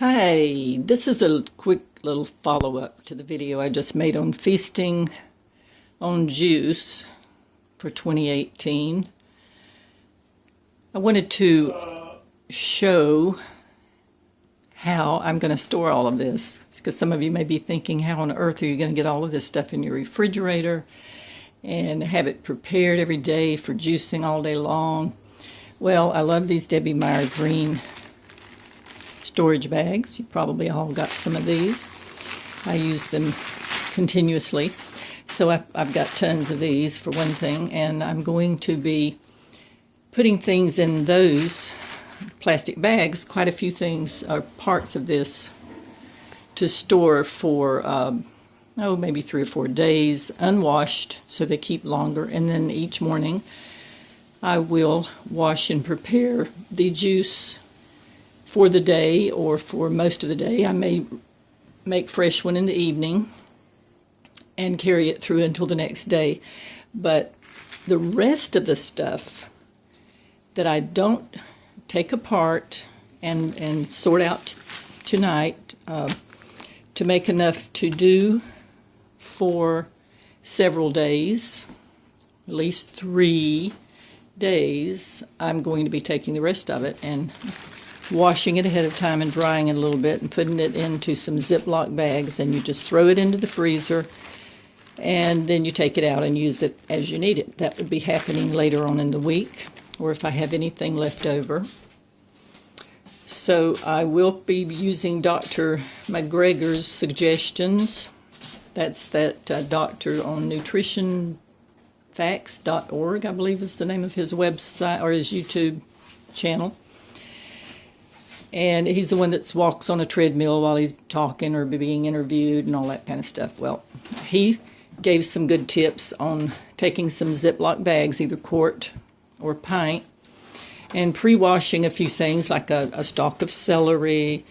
Hi, this is a quick little follow-up to the video I just made on feasting on juice for 2018. I wanted to show how I'm going to store all of this, because some of you may be thinking, how on earth are you going to get all of this stuff in your refrigerator and have it prepared every day for juicing all day long? Well, I love these Debbie Meyer green storage bags. You probably all got some of these. I use them continuously. So I've got tons of these for one thing, and I'm going to be putting things in those plastic bags, quite a few things are parts of this, to store for maybe 3 or 4 days unwashed, so they keep longer. And then each morning I will wash and prepare the juice for the day, or for most of the day. I may make fresh one in the evening and carry it through until the next day. But the rest of the stuff that I don't take apart and sort out tonight, to make enough to do for several days, at least 3 days, I'm going to be taking the rest of it and washing it ahead of time and drying it a little bit and putting it into some Ziploc bags, and you just throw it into the freezer and then you take it out and use it as you need it. That would be happening later on in the week, or if I have anything left over. So I will be using Dr. McGregor's suggestions. That's that doctor on nutritionfacts.org, I believe is the name of his website or his YouTube channel. And he's the one that walks on a treadmill while he's talking or being interviewed and all that kind of stuff. Well, he gave some good tips on taking some Ziploc bags, either quart or pint, and pre-washing a few things like a stalk of celery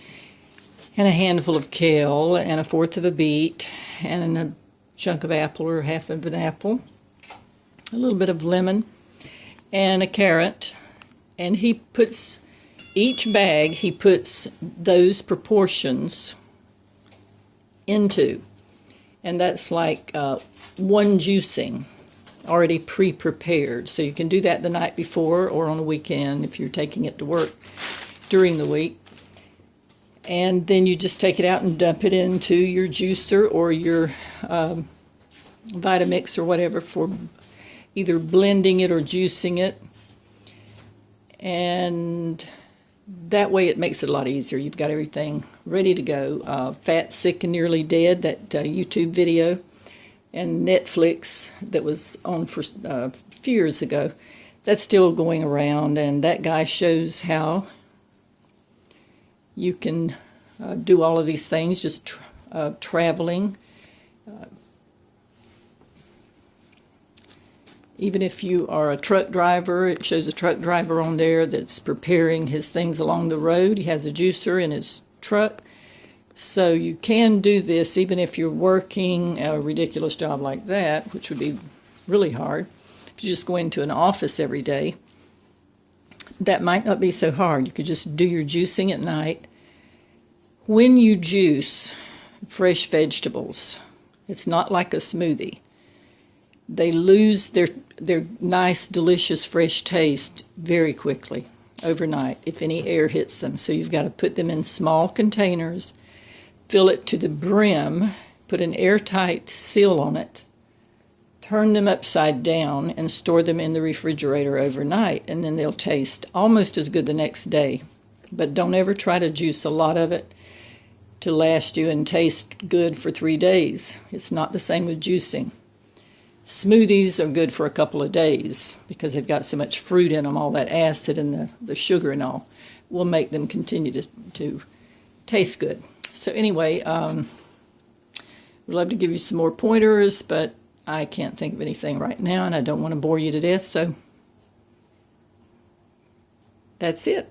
and a handful of kale and 1/4 of a beet and a chunk of apple or half of an apple, a little bit of lemon and a carrot. And he puts each bag, he puts those proportions into, and that's like one juicing already pre-prepared. So you can do that the night before or on a weekend if you're taking it to work during the week. And then you just take it out and dump it into your juicer or your Vitamix or whatever for either blending it or juicing it. And that way it makes it a lot easier. You've got everything ready to go. Fat, Sick, and Nearly Dead, that YouTube video, and Netflix that was on for a few years ago, that's still going around, and that guy shows how you can do all of these things just traveling. Even if you are a truck driver, it shows a truck driver on there that's preparing his things along the road. He has a juicer in his truck. So you can do this even if you're working a ridiculous job like that, which would be really hard. If you just go into an office every day, that might not be so hard. You could just do your juicing at night. When you juice fresh vegetables, it's not like a smoothie. They lose their nice, delicious, fresh taste very quickly overnight if any air hits them. So you've got to put them in small containers, fill it to the brim, put an airtight seal on it, turn them upside down, and store them in the refrigerator overnight, and then they'll taste almost as good the next day. But don't ever try to juice a lot of it to last you and taste good for 3 days. It's not the same with juicing. Smoothies are good for a couple of days because they've got so much fruit in them. All that acid and the sugar and all will make them continue to taste good. So anyway, we'd love to give you some more pointers, but I can't think of anything right now, and I don't want to bore you to death, so that's it.